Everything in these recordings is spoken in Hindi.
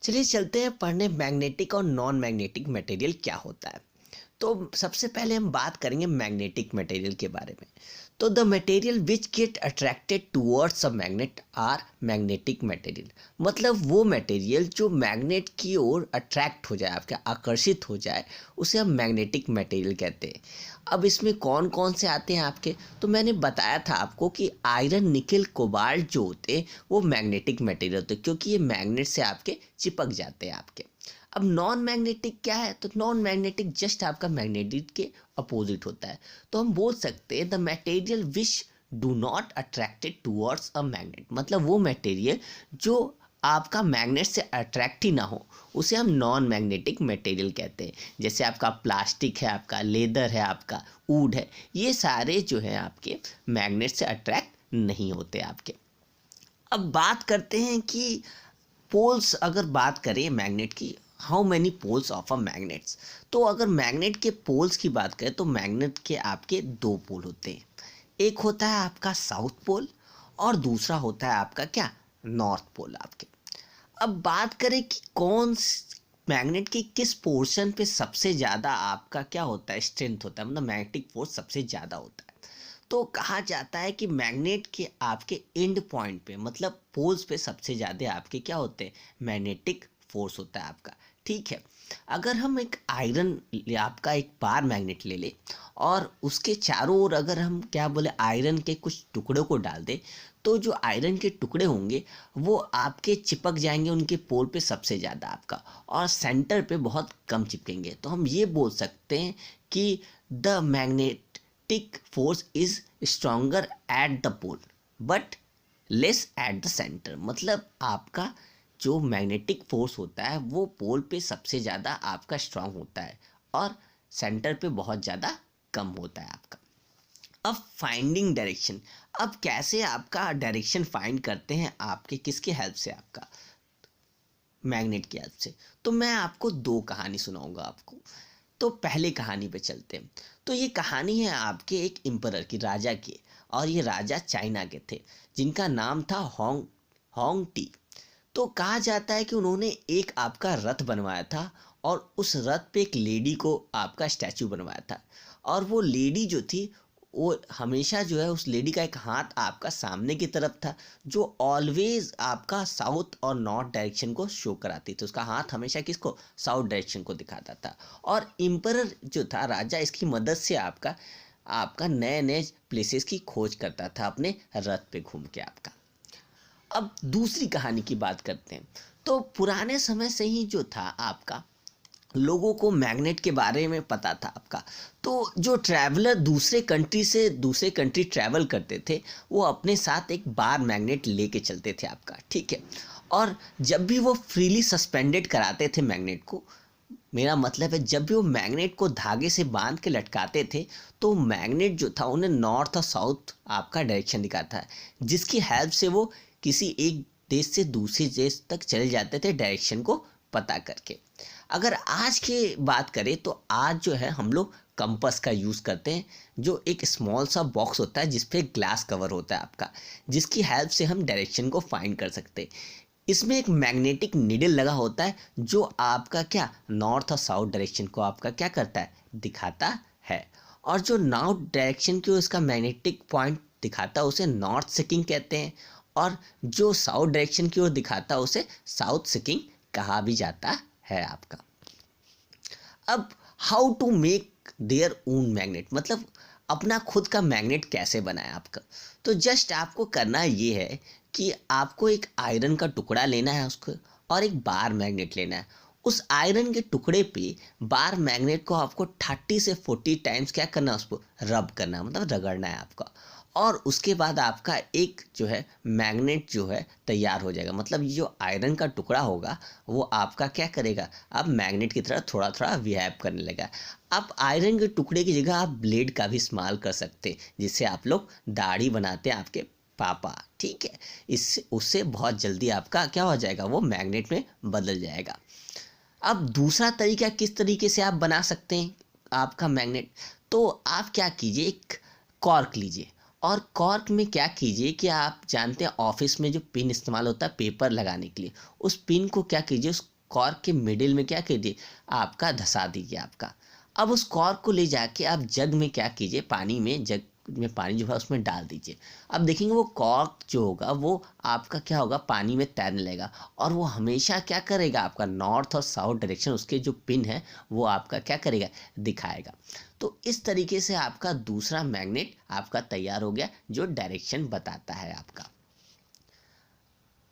चलिए चलते हैं पढ़ने मैग्नेटिक और नॉन मैग्नेटिक मटेरियल क्या होता है। तो सबसे पहले हम बात करेंगे मैग्नेटिक मटेरियल के बारे में। तो the material which get attracted towards a magnet are magnetic material. मतलब वो मटेरियल जो मैग्नेट की ओर अट्रैक्ट हो जाए, आपके आकर्षित हो जाए, उसे हम मैग्नेटिक मटेरियल कहते हैं। अब इसमें कौन कौन से आते हैं आपके, तो मैंने बताया था आपको कि आयरन, निकेल, कोबाल्ट जो होते हैं वो मैग्नेटिक मटेरियल होते हैं, क्योंकि ये मैग्नेट से आपके चिपक जाते हैं आपके। अब नॉन मैग्नेटिक क्या है, तो नॉन मैग्नेटिक जस्ट आपका मैग्नेटिक के अपोजिट होता है। तो हम बोल सकते हैं the material which do not attracted towards a magnet. मतलब वो मटेरियल जो आपका मैग्नेट से अट्रैक्ट ही ना हो, उसे हम नॉन मैग्नेटिक मटेरियल कहते हैं। जैसे आपका प्लास्टिक है, आपका लेदर है, आपका वुड है, ये सारे जो है आपके मैग्नेट से अट्रैक्ट नहीं होते आपके। अब बात करते हैं कि पोल्स, अगर बात करें मैग्नेट की, how many poles of a magnets. तो अगर मैग्नेट के पोल्स की बात करें तो मैग्नेट के आपके दो पोल होते हैं। एक होता है आपका साउथ पोल और दूसरा होता है आपका क्या, नॉर्थ पोल आपके। अब बात करें कि मैग्नेट के किस पोर्शन पे सबसे ज़्यादा आपका क्या होता है, स्ट्रेंथ होता है, मतलब मैग्नेटिक फोर्स सबसे ज़्यादा होता है। तो कहा जाता है कि मैग्नेट के आपके एंड पॉइंट पे, मतलब पोल्स पे सबसे ज़्यादा आपके क्या होते हैं, मैग्नेटिक फोर्स होता है आपका। ठीक है, अगर हम एक आयरन आपका एक बार मैग्नेट ले ले और उसके चारों ओर अगर हम क्या बोले आयरन के कुछ टुकड़ों को डाल दें, तो जो आयरन के टुकड़े होंगे वो आपके चिपक जाएंगे उनके पोल पे सबसे ज़्यादा आपका, और सेंटर पे बहुत कम चिपकेंगे। तो हम ये बोल सकते हैं कि the magnetic force is stronger at the pole but less at the centre. मतलब आपका जो मैग्नेटिक फोर्स होता है वो पोल पे सबसे ज़्यादा आपका स्ट्रांग होता है और सेंटर पे बहुत ज़्यादा कम होता है आपका। अब फाइंडिंग डायरेक्शन। अब कैसे आपका डायरेक्शन फाइंड करते हैं, आपके किसके हेल्प से, आपका मैग्नेट की हेल्प से। तो मैं आपको दो कहानी सुनाऊंगा आपको। तो पहले कहानी पे चलते हैं। तो ये कहानी है आपके एक एम्परर की, राजा की, और ये राजा चाइना के थे जिनका नाम था होंग होंग टी। तो कहा जाता है कि उन्होंने एक आपका रथ बनवाया था और उस रथ पे एक लेडी को आपका स्टैचू बनवाया था। और वो लेडी जो थी वो हमेशा जो है, उस लेडी का एक हाथ आपका सामने की तरफ था जो ऑलवेज आपका साउथ और नॉर्थ डायरेक्शन को शो कराती थी। उसका हाथ हमेशा किसको, साउथ डायरेक्शन को दिखाता था। और एम्परर जो था, राजा, इसकी मदद से आपका आपका नए नए प्लेसेस की खोज करता था अपने रथ पे घूम के आपका। अब दूसरी कहानी की बात करते हैं। तो पुराने समय से ही जो था आपका, लोगों को मैग्नेट के बारे में पता था आपका। तो जो ट्रैवलर दूसरे कंट्री से दूसरे कंट्री ट्रैवल करते थे, वो अपने साथ एक बार मैग्नेट लेके चलते थे आपका। ठीक है, और जब भी वो फ्रीली सस्पेंडेड कराते थे मैग्नेट को, मेरा मतलब है जब भी वो मैग्नेट को धागे से बांध के लटकाते थे, तो मैग्नेट जो था उन्हें नॉर्थ और साउथ आपका डायरेक्शन दिखाता है, जिसकी हेल्प से वो किसी एक देश से दूसरे देश तक चले जाते थे डायरेक्शन को पता करके। अगर आज की बात करें तो आज जो है हम लोग कंपास का यूज़ करते हैं, जो एक स्मॉल सा बॉक्स होता है जिस पे ग्लास कवर होता है आपका, जिसकी हेल्प से हम डायरेक्शन को फाइंड कर सकते हैं। इसमें एक मैग्नेटिक नीडल लगा होता है जो आपका क्या, नॉर्थ और साउथ डायरेक्शन को आपका क्या करता है, दिखाता है। और जो नॉर्थ डायरेक्शन की इसका मैग्नेटिक पॉइंट दिखाता है उसे नॉर्थ सिकिंग कहते हैं, और जो साउथ डायरेक्शन की ओर दिखाता है उसे साउथ सिकिंग कहा भी जाता है आपका। अब how to make their own magnet, मतलब अपना खुद का मैग्नेट कैसे बनाए आपका। तो जस्ट आपको करना ये है कि आपको एक आयरन का टुकड़ा लेना है उसको, और एक बार मैग्नेट लेना है। उस आयरन के टुकड़े पे बार मैग्नेट को आपको 30 से 40 टाइम्स क्या करना है, उसको रब करना है, मतलब रगड़ना है आपका। और उसके बाद आपका एक जो है मैग्नेट जो है तैयार हो जाएगा। मतलब ये जो आयरन का टुकड़ा होगा वो आपका क्या करेगा, अब मैग्नेट की तरह थोड़ा थोड़ा बिहेव करने लगा। आप आयरन के टुकड़े की जगह आप ब्लेड का भी इस्तेमाल कर सकते हैं, जिससे आप लोग दाढ़ी बनाते हैं आपके पापा। ठीक है, इससे उससे बहुत जल्दी आपका क्या हो जाएगा, वो मैग्नेट में बदल जाएगा। अब दूसरा तरीका किस तरीके से आप बना सकते हैं आपका मैग्नेट। तो आप क्या कीजिए, एक कॉर्क लीजिए, और कॉर्क में क्या कीजिए कि आप जानते हैं ऑफिस में जो पिन इस्तेमाल होता है पेपर लगाने के लिए, उस पिन को क्या कीजिए, उस कॉर्क के मिडिल में क्या कीजिए, आपका धंसा दीजिए आपका। अब उस कॉर्क को ले जाके आप जग में क्या कीजिए, पानी में, जग में पानी जो है उसमें डाल दीजिए। अब देखेंगे वो कॉर्क जो होगा वो आपका क्या होगा, पानी में तैरने लगेगा और वो हमेशा क्या करेगा, आपका नॉर्थ और साउथ डायरेक्शन उसके जो पिन है वो आपका क्या करेगा, दिखाएगा। तो इस तरीके से आपका दूसरा मैग्नेट आपका तैयार हो गया जो डायरेक्शन बताता है आपका।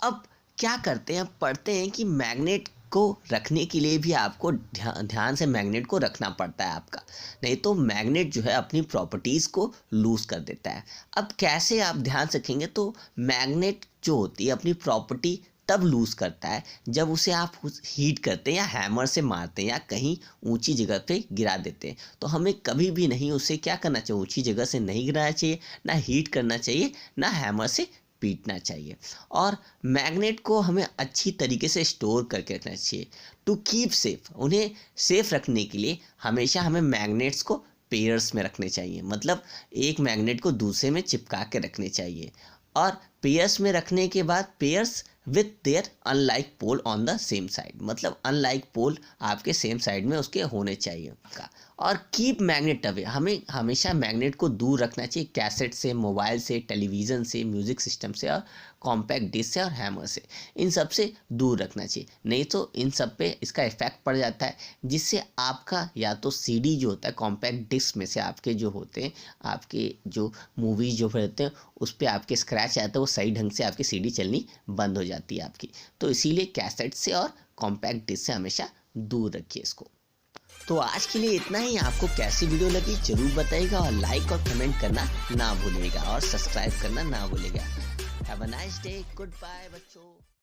अब क्या करते हैं, अब पढ़ते हैं कि मैग्नेट को रखने के लिए भी आपको ध्यान से मैग्नेट को रखना पड़ता है आपका, नहीं तो मैग्नेट जो है अपनी प्रॉपर्टीज़ को लूज़ कर देता है। अब कैसे आप ध्यान से रखेंगे, तो मैग्नेट जो होती है अपनी प्रॉपर्टी तब लूज़ करता है जब उसे आप हीट करते हैं या हैमर से मारते हैं या कहीं ऊंची जगह पे गिरा देते हैं। तो हमें कभी भी नहीं उसे क्या करना चाहिए, ऊंची जगह से नहीं गिराना चाहिए, ना हीट करना चाहिए, ना हैमर से पीटना चाहिए। और मैग्नेट को हमें अच्छी तरीके से स्टोर करके रखना चाहिए टू कीप सेफ। उन्हें सेफ रखने के लिए हमेशा हमें मैग्नेट्स को पेयर्स में रखने चाहिए, मतलब एक मैग्नेट को दूसरे में चिपका के रखने चाहिए। और पेयर्स में रखने के बाद pairs with their unlike pole on the same side, मतलब अनलाइक पोल आपके सेम साइड में उसके होने चाहिए का। और कीप मैग्नेट अवे, हमें हमेशा मैग्नेट को दूर रखना चाहिए कैसेट से, मोबाइल से, टेलीविज़न से, म्यूज़िक सिस्टम से और कॉम्पैक्ट डिस्क से और हैमर से, इन सब से दूर रखना चाहिए, नहीं तो इन सब पे इसका इफेक्ट पड़ जाता है जिससे आपका या तो सीडी जो होता है कॉम्पैक्ट डिस्क में से आपके जो होते हैं, आपके जो मूवीज जो रहते हैं उस पर आपके स्क्रैच आता है, वो सही ढंग से आपकी सीडी चलनी बंद हो जाती है आपकी। तो इसीलिए कैसेट से और कॉम्पैक्ट डिस्क से हमेशा दूर रखिए इसको। तो आज के लिए इतना ही। आपको कैसी वीडियो लगी जरूर बताइएगा और लाइक और कमेंट करना ना भूलिएगा और सब्सक्राइब करना ना भूलिएगा। Have a nice day, good bye बच्चों।